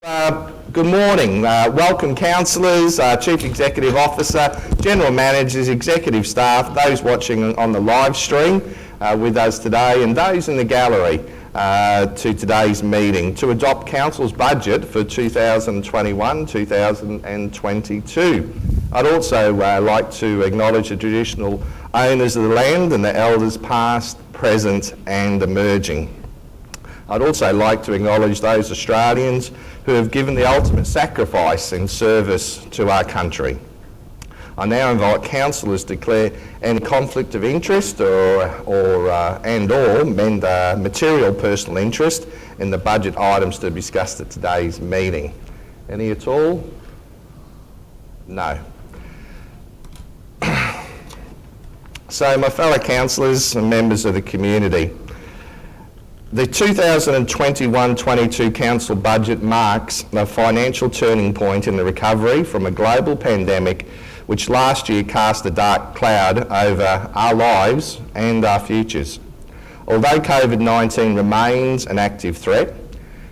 Good morning. Welcome councillors, Chief Executive Officer, General Managers, Executive Staff, those watching on the live stream with us today and those in the gallery to today's meeting to adopt Council's budget for 2021-2022. I'd also like to acknowledge the traditional owners of the land and the elders past, present and emerging. I'd also like to acknowledge those Australians who have given the ultimate sacrifice in service to our country. I now invite councillors to declare any conflict of interest or material personal interest in the budget items to be discussed at today's meeting. Any at all? No. So my fellow councillors and members of the community, the 2021-22 Council budget marks a financial turning point in the recovery from a global pandemic which last year cast a dark cloud over our lives and our futures. Although COVID-19 remains an active threat,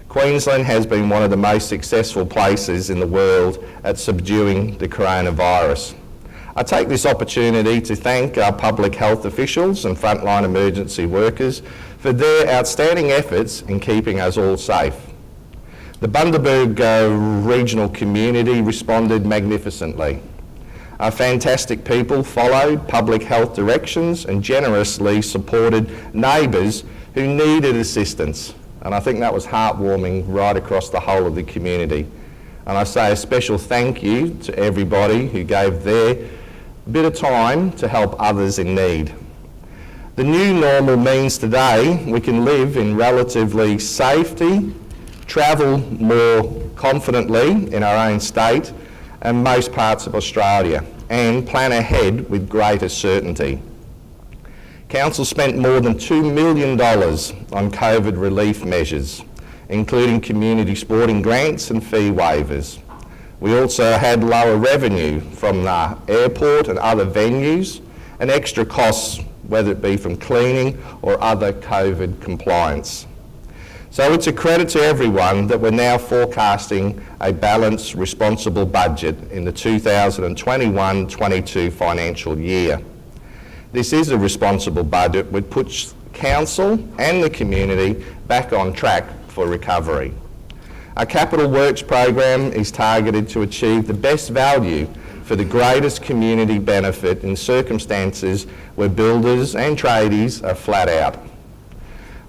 Queensland has been one of the most successful places in the world at subduing the coronavirus. I take this opportunity to thank our public health officials and frontline emergency workers for their outstanding efforts in keeping us all safe. The Bundaberg regional community responded magnificently. Our fantastic people followed public health directions and generously supported neighbours who needed assistance. And I think that was heartwarming right across the whole of the community. And I say a special thank you to everybody who gave their bit of time to help others in need. The new normal means today we can live in relatively safety, travel more confidently in our own state and most parts of Australia, and plan ahead with greater certainty. Council spent more than $2 million on COVID relief measures, including community sporting grants and fee waivers. We also had lower revenue from the airport and other venues and extra costs, whether it be from cleaning or other COVID compliance. So it's a credit to everyone that we're now forecasting a balanced, responsible budget in the 2021-22 financial year. This is a responsible budget which puts Council and the community back on track for recovery. Our capital works program is targeted to achieve the best value for the greatest community benefit in circumstances where builders and tradies are flat out.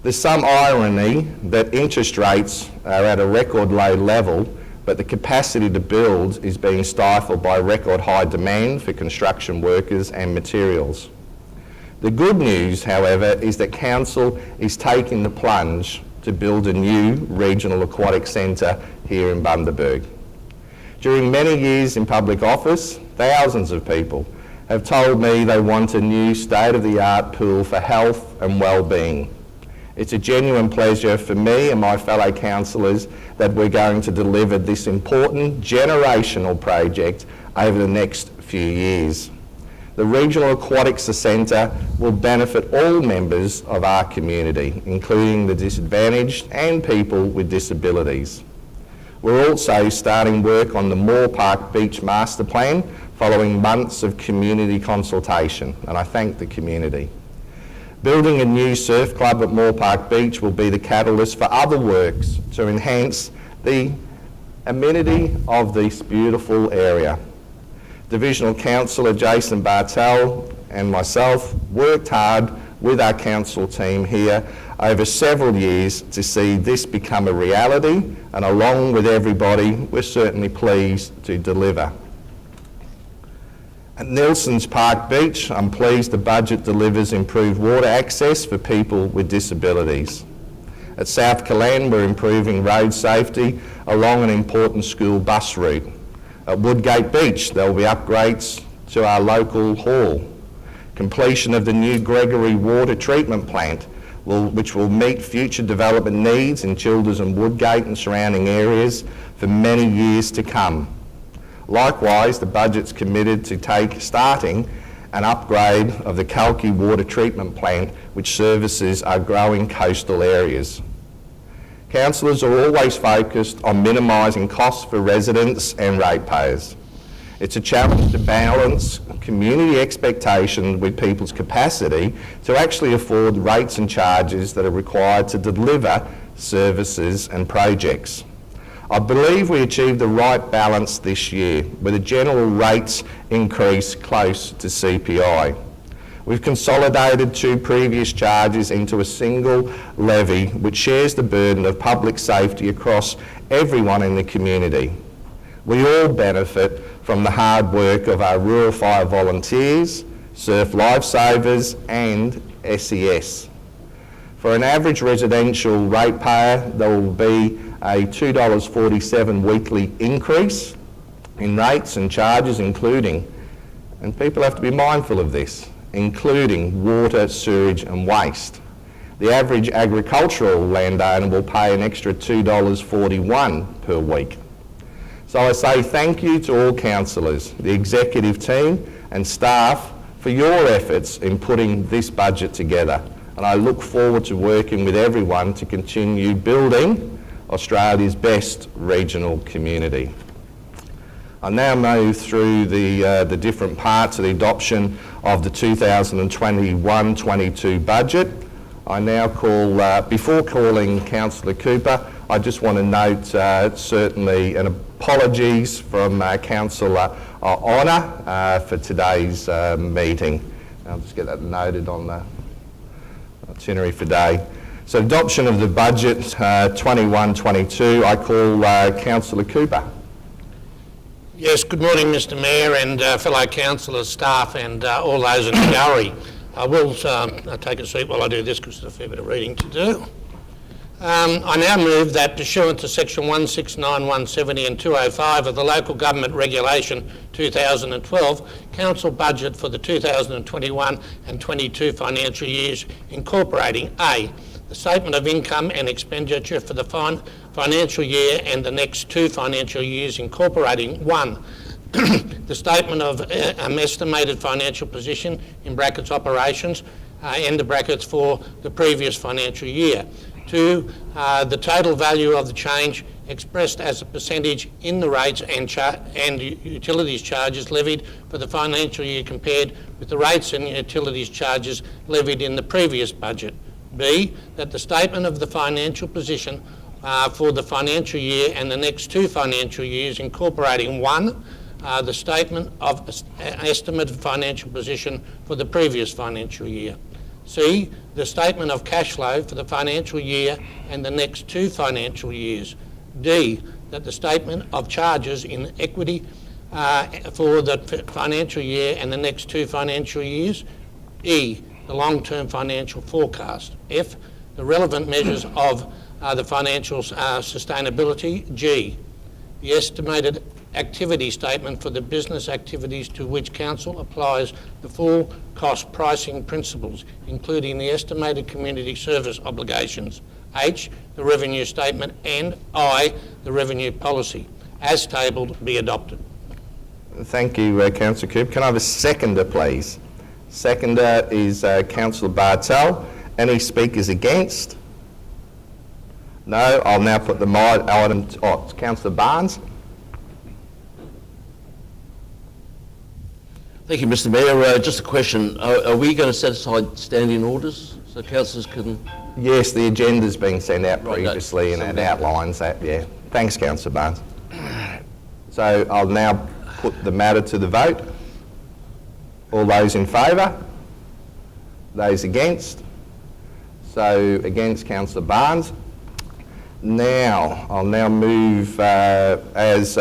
There's some irony that interest rates are at a record low level, but the capacity to build is being stifled by record high demand for construction workers and materials. The good news, however, is that Council is taking the plunge to build a new regional aquatic centre here in Bundaberg. During many years in public office, thousands of people have told me they want a new state-of-the-art pool for health and well-being. It's a genuine pleasure for me and my fellow councillors that we're going to deliver this important generational project over the next few years. The Regional Aquatics Centre will benefit all members of our community, including the disadvantaged and people with disabilities. We're also starting work on the Moore Park Beach Master Plan following months of community consultation, and I thank the community. Building a new surf club at Moore Park Beach will be the catalyst for other works to enhance the amenity of this beautiful area. Divisional Councillor Jason Bartel and myself worked hard with our council team here over several years to see this become a reality, and along with everybody, we're certainly pleased to deliver. At Nelson's Park Beach, I'm pleased the budget delivers improved water access for people with disabilities. At South Killeen, we're improving road safety along an important school bus route. At Woodgate Beach, there will be upgrades to our local hall. Completion of the new Gregory water treatment plant, which will meet future development needs in Childers and Woodgate and surrounding areas for many years to come. Likewise, the budget's committed to starting an upgrade of the Kalki water treatment plant, which services our growing coastal areas. Councillors are always focused on minimising costs for residents and ratepayers. It's a challenge to balance community expectations with people's capacity to actually afford rates and charges that are required to deliver services and projects. I believe we achieved the right balance this year with a general rates increase close to CPI. We've consolidated 2 previous charges into a single levy which shares the burden of public safety across everyone in the community. We all benefit from the hard work of our rural fire volunteers, surf lifesavers and SES. For an average residential ratepayer, there will be a $2.47 weekly increase in rates and charges, including, and people have to be mindful of this, including water, sewage and waste. The average agricultural landowner will pay an extra $2.41 per week. So I say thank you to all councillors, the executive team and staff for your efforts in putting this budget together, and I look forward to working with everyone to continue building Australia's best regional community. I now move through the different parts of the adoption of the 2021-22 budget. I now call, before calling Councillor Cooper, I just want to note certainly an apologies from Councillor Honour for today's meeting. I'll just get that noted on the itinerary for today. So adoption of the budget 21-22, I call Councillor Cooper. Yes, good morning Mr Mayor and fellow councillors, staff and all those in the gallery. I will take a seat while I do this because there's a fair bit of reading to do. I now move that pursuant to section 169, 170 and 205 of the Local Government Regulation 2012, Council budget for the 2021 and 22 financial years incorporating A, the statement of income and expenditure for the financial year and the next 2 financial years incorporating 1, the statement of estimated financial position in brackets operations end of brackets for the previous financial year. 2, the total value of the change expressed as a percentage in the rates and utilities charges levied for the financial year compared with the rates and utilities charges levied in the previous budget. B, that the statement of the financial position for the financial year and the next 2 financial years incorporating 1, the statement of estimated financial position for the previous financial year. C, the statement of cash flow for the financial year and the next 2 financial years. D, that the statement of charges in equity for the financial year and the next 2 financial years. E, the long-term financial forecast. F, the relevant measures of the financial sustainability. G, the estimated activity statement for the business activities to which Council applies the full cost pricing principles, including the estimated community service obligations. H, the revenue statement, and I, the revenue policy, as tabled, be adopted. Thank you, Councillor Cooper. Can I have a seconder, please? Seconder is Councillor Bartel. Any speakers against? No. I'll now put the item to Councillor Barnes. Thank you, Mr Mayor. Just a question. Are we going to set aside standing orders so councillors can... Yes, the agenda's been sent out previously and it outlines that, yeah. Thanks, Councillor Barnes. So I'll now put the matter to the vote. All those in favour? Those against? So against Councillor Barnes. Now, I'll now move, as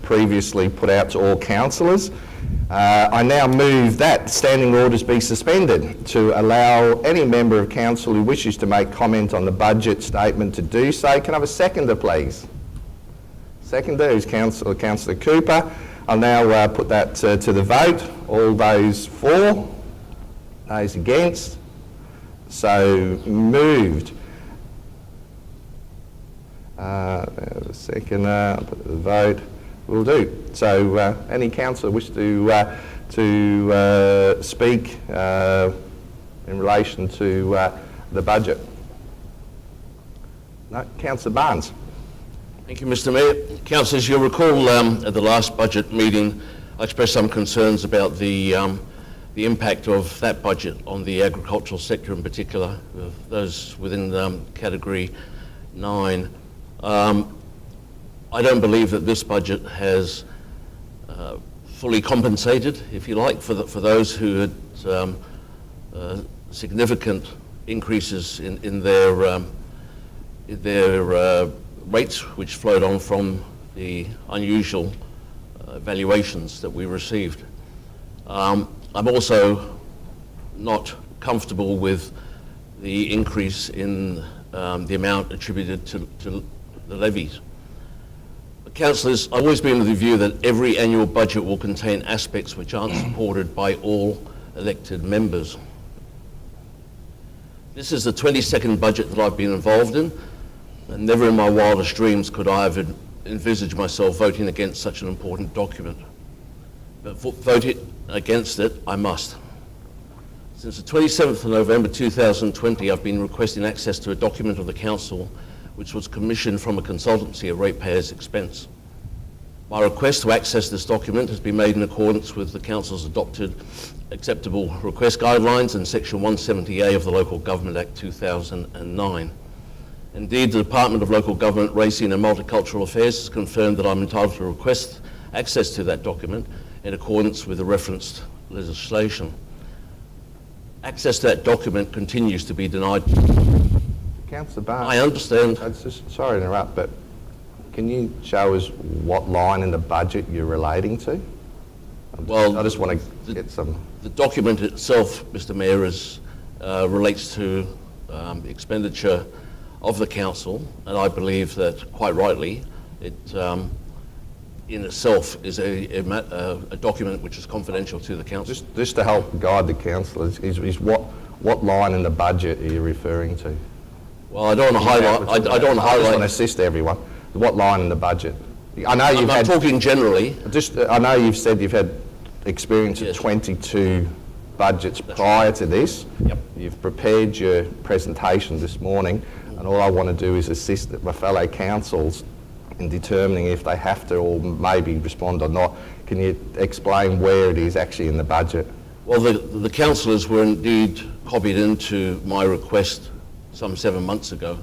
previously put out to all councillors, I now move that standing orders be suspended to allow any member of council who wishes to make comment on the budget statement to do so. Can I have a seconder, please? Seconder is Councillor Cooper. I'll now put that to the vote. All those for? Those against? So moved. A second, I'll put the vote. Will do. So any councillor wish to speak in relation to the budget? No, Councillor Barnes. Thank you, Mr. Mayor. Councillors, you'll recall at the last budget meeting, I expressed some concerns about the impact of that budget on the agricultural sector in particular, those within Category 9. I don't believe that this budget has fully compensated, if you like, for those who had significant increases in their rates, which flowed on from the unusual valuations that we received. I'm also not comfortable with the increase in the amount attributed to the levies. Councillors, I've always been of the view that every annual budget will contain aspects which aren't supported by all elected members. This is the 22nd budget that I've been involved in, and never in my wildest dreams could I have envisaged myself voting against such an important document. But voting against it, I must. Since the 27th of November 2020, I've been requesting access to a document of the Council which was commissioned from a consultancy at ratepayers' expense. My request to access this document has been made in accordance with the Council's adopted acceptable request guidelines and Section 170A of the Local Government Act 2009. Indeed, the Department of Local Government, Racing and Multicultural Affairs has confirmed that I'm entitled to request access to that document in accordance with the referenced legislation. Access to that document continues to be denied. Councillor Barnes. I understand. Sorry to interrupt, but can you show us what line in the budget you're relating to? Well, I just want to get some... The document itself, Mr. Mayor, relates to expenditure of the Council, and I believe that, quite rightly, it in itself is a document which is confidential to the Council. Just to help guide the councillors, is what line in the budget are you referring to? Well, I don't want to highlight. I don't want to I just highlight. want to assist everyone. What line in the budget? I know you've I'm talking generally. I know you've said you've had experience of Yes. 22 budgets prior to this. Yep. You've prepared your presentation this morning, and all I want to do is assist my fellow councils in determining if they have to or maybe respond or not. Can you explain where it is actually in the budget? Well, the councillors were indeed copied into my request some 7 months ago,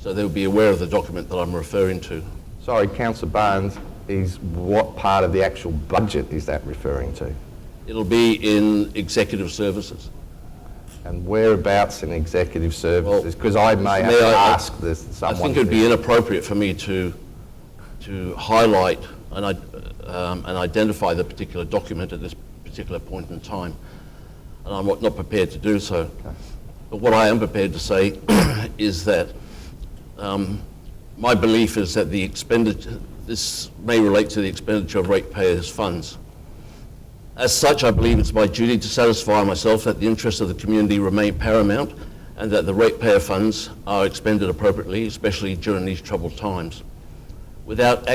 so they'll be aware of the document that I'm referring to. Sorry, Councillor Barnes, is what part of the actual budget is that referring to? It'll be in executive services. And whereabouts in executive services? Because I may have May to I- ask this someone. I think it'd be inappropriate for me to highlight and identify the particular document at this particular point in time, and I'm not prepared to do so. Okay. But what I am prepared to say is that my belief is that the expenditure, this may relate to the expenditure of ratepayers' funds. As such, I believe it's my duty to satisfy myself that the interests of the community remain paramount and that the ratepayer funds are expended appropriately, especially during these troubled times. Without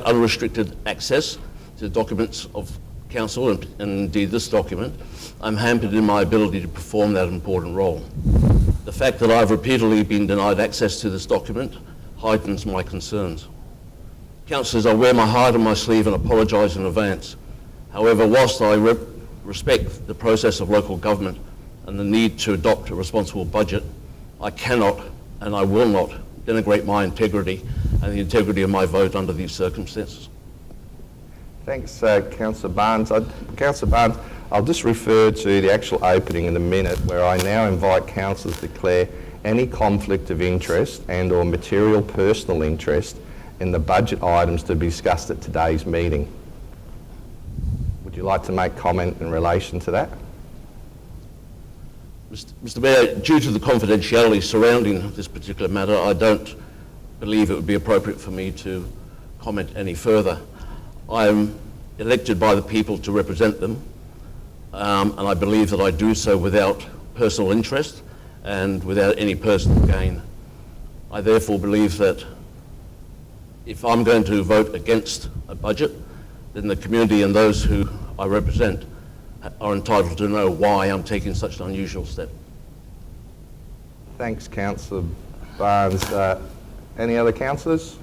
unrestricted access to documents of Council and indeed this document, I'm hampered in my ability to perform that important role. The fact that I've repeatedly been denied access to this document heightens my concerns. Councillors, I wear my heart on my sleeve and apologise in advance. However, whilst I respect the process of local government and the need to adopt a responsible budget, I cannot and I will not denigrate my integrity and the integrity of my vote under these circumstances. Thanks, Councillor Barnes. Councillor Barnes, I'll just refer to the actual opening in a minute, where I now invite councillors to declare any conflict of interest and or material personal interest in the budget items to be discussed at today's meeting. Would you like to make comment in relation to that? Mr. Mayor, due to the confidentiality surrounding this particular matter, I don't believe it would be appropriate for me to comment any further. I am elected by the people to represent them, and I believe that I do so without personal interest and without any personal gain. I therefore believe that if I'm going to vote against a budget, then the community and those who I represent are entitled to know why I'm taking such an unusual step. Thanks, Councillor Barnes. Any other councillors?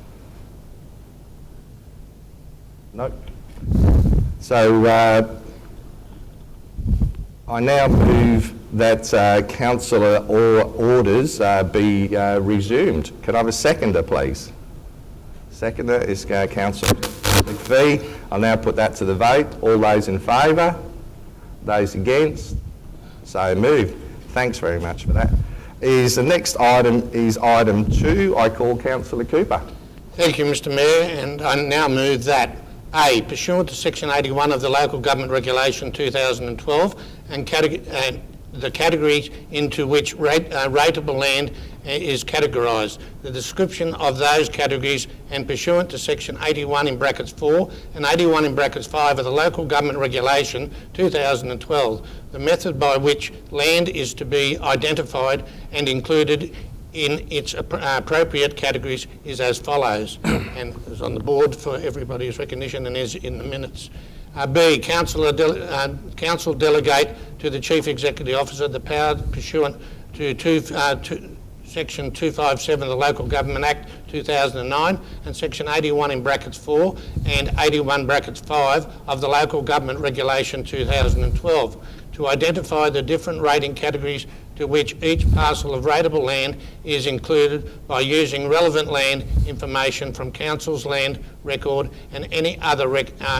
No. So I now move that councillor orders be resumed. Can I have a seconder, please? Seconder is Councillor McVie. I'll now put that to the vote. All those in favour? Those against? So moved. Thanks very much for that. The next item is item 2. I call Councillor Cooper. Thank you, Mr Mayor, and I now move that A, pursuant to Section 81 of the Local Government Regulation 2012 and the categories into which rateable land is categorised, the description of those categories, and pursuant to Section 81 in brackets 4 and 81 in brackets 5 of the Local Government Regulation 2012, the method by which land is to be identified and included in its appropriate categories is as follows, and is on the board for everybody's recognition and is in the minutes. B, Council delegate to the Chief Executive Officer the power pursuant to Section 257 of the Local Government Act 2009 and Section 81 in brackets 4 and 81 brackets 5 of the Local Government Regulation 2012 to identify the different rating categories to which each parcel of rateable land is included by using relevant land information from Council's land record and any other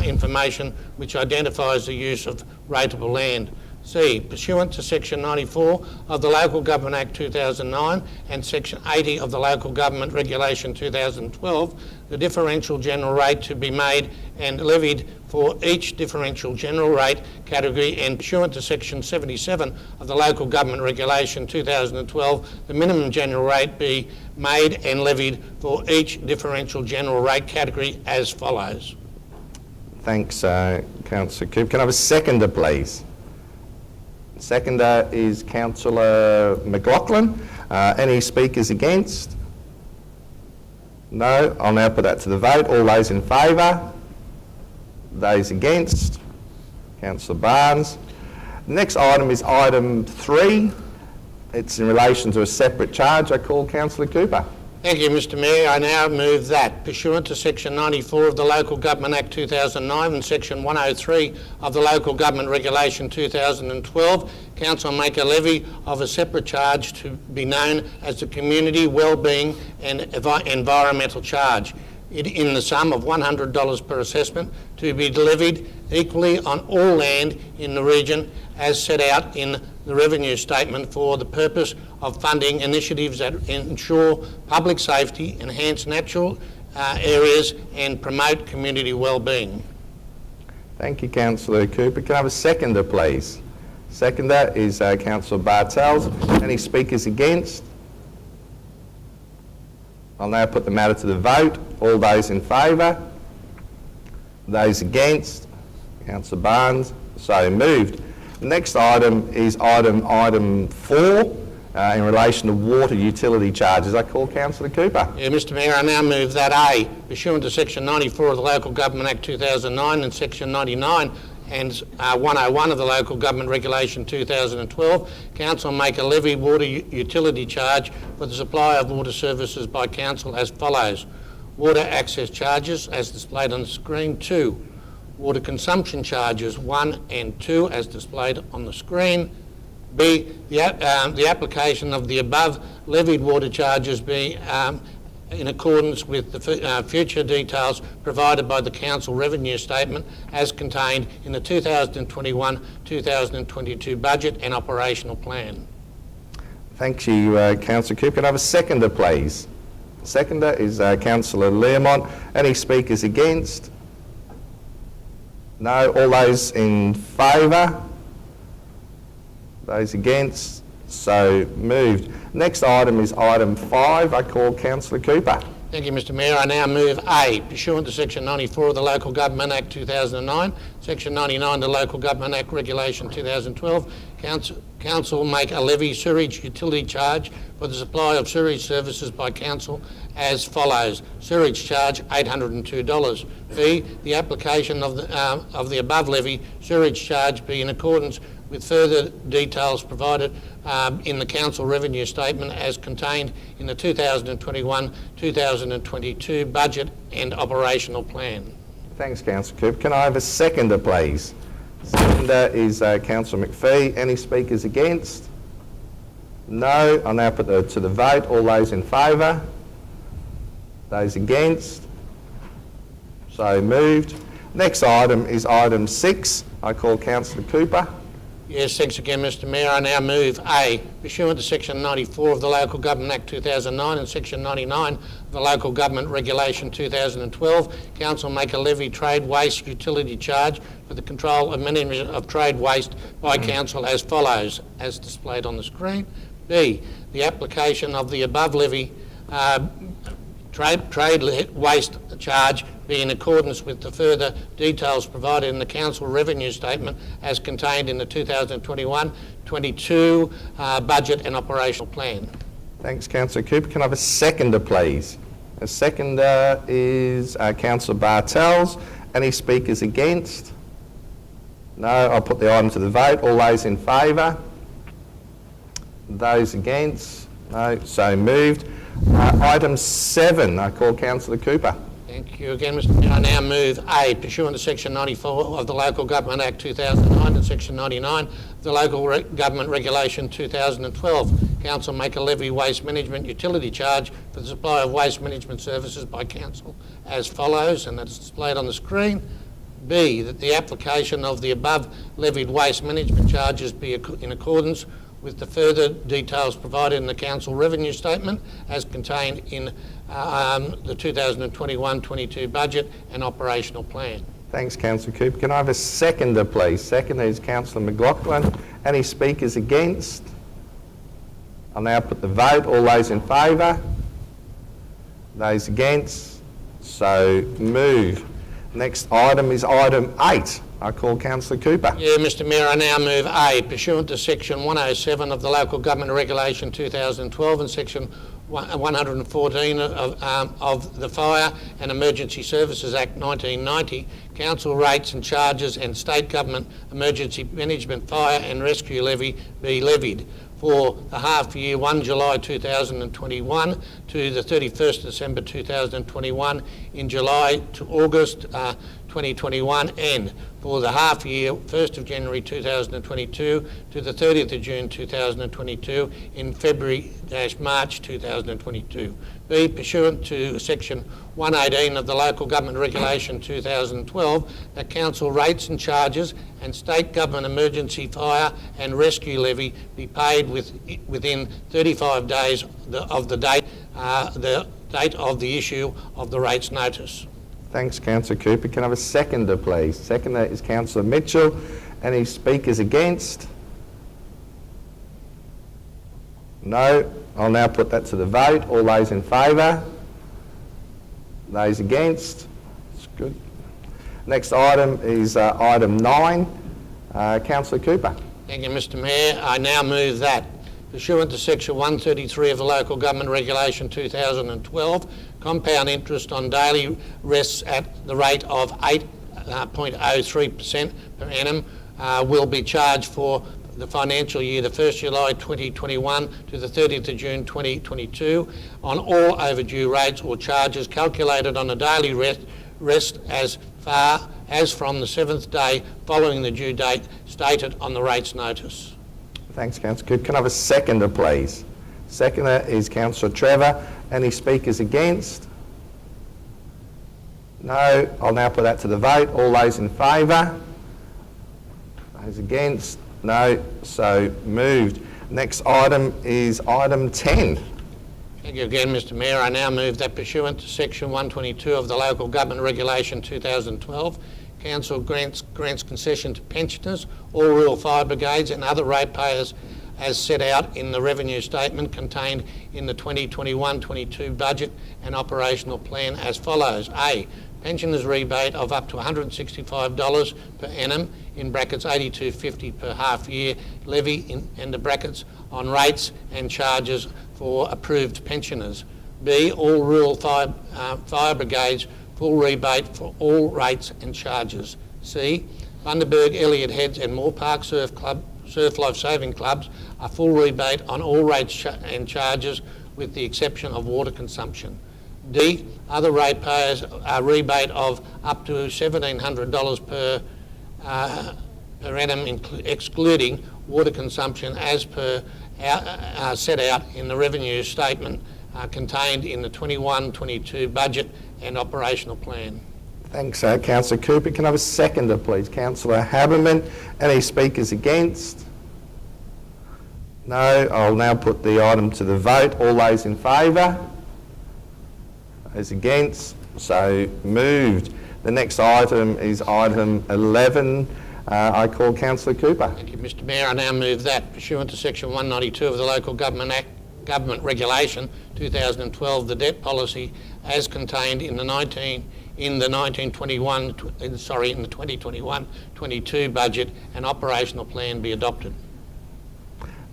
information which identifies the use of rateable land. C, pursuant to Section 94 of the Local Government Act 2009 and Section 80 of the Local Government Regulation 2012, the differential general rate to be made and levied for each differential general rate category, and pursuant to Section 77 of the Local Government Regulation 2012, the minimum general rate be made and levied for each differential general rate category as follows. Thanks, Councillor Cooper. Can I have a seconder, please? Seconder is Councillor McLaughlin. Any speakers against? No. I'll now put that to the vote. All those in favour? Those against? Councillor Barnes. Next item is item 3. It's in relation to a separate charge. I call Councillor Cooper. Thank you, Mr Mayor. I now move that, pursuant to Section 94 of the Local Government Act 2009 and Section 103 of the Local Government Regulation 2012, Council make a levy of a separate charge to be known as the Community Wellbeing and Environmental Charge, in the sum of $100 per assessment, to be levied equally on all land in the region as set out in the revenue statement for the purpose of funding initiatives that ensure public safety, enhance natural areas and promote community wellbeing. Thank you, Councillor Cooper. Can I have a seconder, please? Seconder is Councillor Bartels. Any speakers against? I'll now put the matter to the vote. All those in favour? Those against? Councillor Barnes. So moved. The next item is item 4 in relation to water utility charges. I call Councillor Cooper. Yeah, Mr Mayor, I now move that A, pursuant to Section 94 of the Local Government Act 2009 and Section 99 and 101 of the Local Government Regulation 2012, Council make a levy water utility charge for the supply of water services by Council as follows. Water access charges as displayed on the screen, 2. Water consumption charges 1 and 2 as displayed on the screen. B, the application of the above levied water charges be in accordance with the future details provided by the Council Revenue Statement as contained in the 2021-2022 Budget and Operational Plan. Thank you, Councillor Cooper. Can I have a seconder, please? Seconder is Councillor Learmont. Any speakers against? No. All those in favour? Those against? So moved. Next item is item 5. I call Councillor Cooper. Thank you, Mr Mayor. I now move A, pursuant to Section 94 of the Local Government Act 2009, Section 99 of the Local Government Act Regulation 2012, Council make a levy sewerage utility charge for the supply of sewerage services by Council as follows. Sewerage charge $802. B, the application of the above levy sewerage charge be in accordance with further details provided in the council revenue statement as contained in the 2021-2022 budget and operational plan. Thanks, Councillor Cooper. Can I have a seconder, please? Seconder is Councillor McPhee. Any speakers against? No. I'll now put to the vote. All those in favour? Those against? So moved. Next item is item 6. I call Councillor Cooper. Yes, thanks again, Mr Mayor. I now move A, pursuant to Section 94 of the Local Government Act 2009 and Section 99 of the Local Government Regulation 2012, Council make a levy trade waste utility charge for the control and management of trade waste by Council as follows, as displayed on the screen. B, the application of the above levy trade waste charge be in accordance with the further details provided in the council revenue statement as contained in the 2021-22 budget and operational plan. Thanks, Councillor Cooper. Can I have a seconder, please? A seconder is Councillor Bartels. Any speakers against? No. I'll put the item to the vote. All those in favour? Those against? No. So moved. Item 7. I call Councillor Cooper. Thank you again, Mr Mayor. I now move A, pursuant to Section 94 of the Local Government Act 2009 and Section 99 of the Local Government Regulation 2012, Council make a levy waste management utility charge for the supply of waste management services by Council as follows, and that's displayed on the screen. B, that the application of the above levied waste management charges be in accordance with the further details provided in the council revenue statement as contained in the 2021-22 budget and operational plan. Thanks, Councillor Cooper. Can I have a seconder, please? Seconder is Councillor McLaughlin. Any speakers against? I'll now put the vote. All those in favour? Those against? So move. Next item is item 8. I call Councillor Cooper. Yeah, Mr Mayor, I now move A, pursuant to Section 107 of the Local Government Regulation 2012 and Section 114 of the Fire and Emergency Services Act 1990, council rates and charges and state government emergency management fire and rescue levy be levied for the half year 1 July 2021 to the 31st December 2021, in July to August 2021, and for the half year 1st of January 2022 to the 30th of June 2022 in February-March 2022. B, pursuant to Section 118 of the Local Government Regulation 2012, that council rates and charges and state government emergency fire and rescue levy be paid within 35 days of the date of the issue of the rates notice. Thanks, Councillor Cooper. Can I have a seconder, please? Seconder is Councillor Mitchell. Any speakers against? No. I'll now put that to the vote. All those in favour? Those against? That's good. Next item is item 9. Councillor Cooper. Thank you, Mr Mayor. I now move that, pursuant to Section 133 of the Local Government Regulation 2012, compound interest on daily rests at the rate of 8.03% per annum will be charged for the financial year, the 1st July 2021 to the 30th of June 2022, on all overdue rates or charges calculated on a daily rest as far as from the 7th day following the due date stated on the rates notice. Thanks, Councillor Cooper. Can I have a seconder, please? Seconder is Councillor Trevor. Any speakers against? No. I'll now put that to the vote. All those in favour? Those against? No. So moved. Next item is item 10. Thank you again, Mr Mayor. I now move that, pursuant to Section 122 of the Local Government Regulation 2012, Council grants concession to pensioners, all rural fire brigades and other ratepayers as set out in the revenue statement contained in the 2021-22 budget and operational plan as follows. A, pensioners rebate of up to $165 per annum, in brackets $82.50 per half year levy in the brackets on rates and charges for approved pensioners. B, all rural fire brigades full rebate for all rates and charges. C, Bundaberg, Elliott Heads and Moore Park Surf surf life saving clubs a full rebate on all rates and charges with the exception of water consumption. D, other ratepayers a rebate of up to $1,700 per annum excluding water consumption as per set out in the revenue statement contained in the 21-22 budget and operational plan. Thanks, Councillor Cooper. Can I have a seconder, please? Councillor Haberman. Any speakers against? No. I'll now put the item to the vote. All those in favour? Those against? So moved. The next item is item 11. I call Councillor Cooper. Thank you, Mr Mayor. I now move that, pursuant to Section 192 of the Local Government Act, Government Regulation 2012, the debt policy as contained in the 2021-22 budget and operational plan be adopted.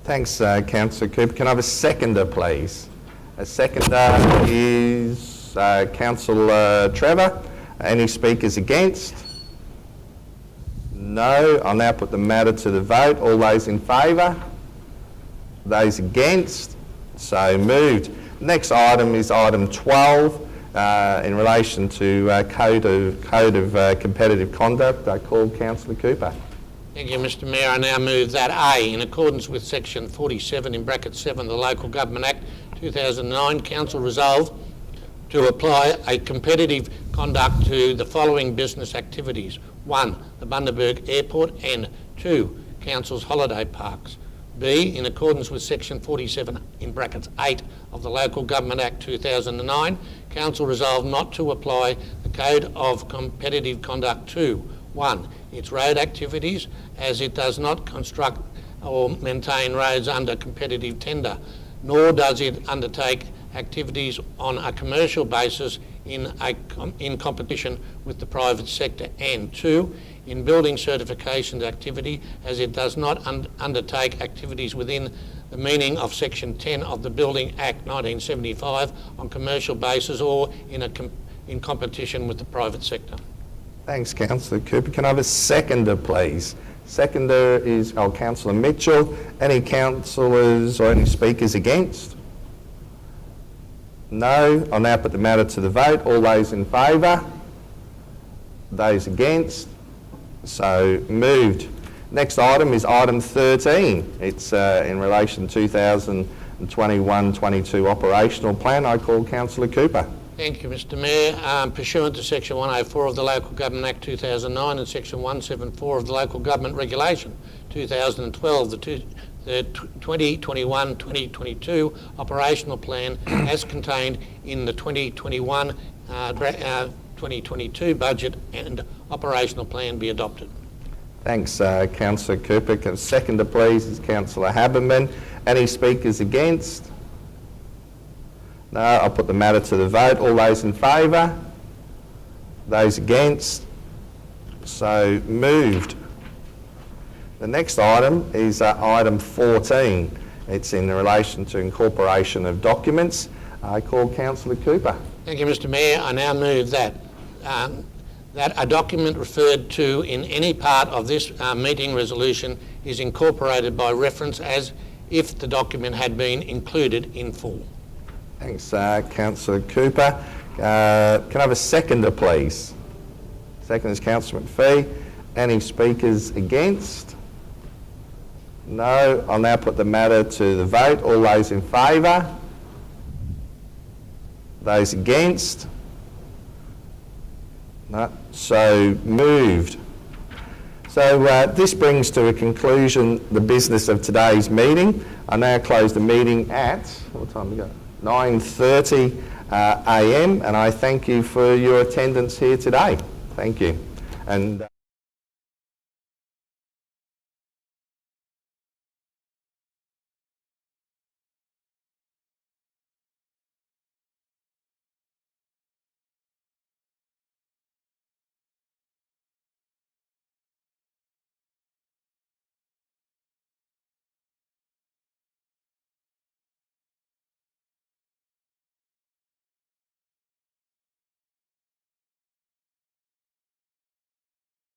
Thanks, Councillor Cooper. Can I have a seconder, please? A seconder is Councillor Trevor. Any speakers against? No. I'll now put the matter to the vote. All those in favour? Those against? So moved. Next item is item 12 in relation to Code of Competitive Conduct. I call Councillor Cooper. Thank you, Mr Mayor. I now move that A, in accordance with Section 47 in bracket 7 of the Local Government Act 2009, Council resolve to apply a competitive conduct to the following business activities. 1, the Bundaberg Airport, and 2, Council's holiday parks. B, in accordance with Section 47 in brackets 8 of the Local Government Act 2009, Council resolved not to apply the Code of Competitive Conduct to 1, its road activities, as it does not construct or maintain roads under competitive tender, nor does it undertake activities on a commercial basis in competition with the private sector, and 2, in building certifications activity, as it does not undertake activities within the meaning of Section 10 of the Building Act 1975 on commercial basis or in competition with the private sector. Thanks, Councillor Cooper. Can I have a seconder, please? Seconder is Councillor Mitchell. Any councillors or any speakers against? No. I'll now put the matter to the vote. All those in favour? Those against? So moved. Next item is item 13. It's in relation to 2021-22 operational plan. I call Councillor Cooper. Thank you, Mr Mayor. Pursuant to Section 104 of the Local Government Act 2009 and Section 174 of the Local Government Regulation 2012, the 2021-2022 operational plan as contained in the 2021-2022 budget and operational plan be adopted. Thanks, Councillor Cooper. Can seconder, please, is Councillor Haberman. Any speakers against? No. I'll put the matter to the vote. All those in favour? Those against? So moved. The next item is item 14. It's in relation to incorporation of documents. I call Councillor Cooper. Thank you, Mr Mayor. I now move that that a document referred to in any part of this meeting resolution is incorporated by reference as if the document had been included in full. Thanks, Councillor Cooper. Can I have a seconder, please? Second is Councillor McPhee. Any speakers against? No. I'll now put the matter to the vote. All those in favour? Those against? No. So moved. So this brings to a conclusion the business of today's meeting. I now close the meeting at, what time we got? 9:30 a.m. and I thank you for your attendance here today. Thank you. And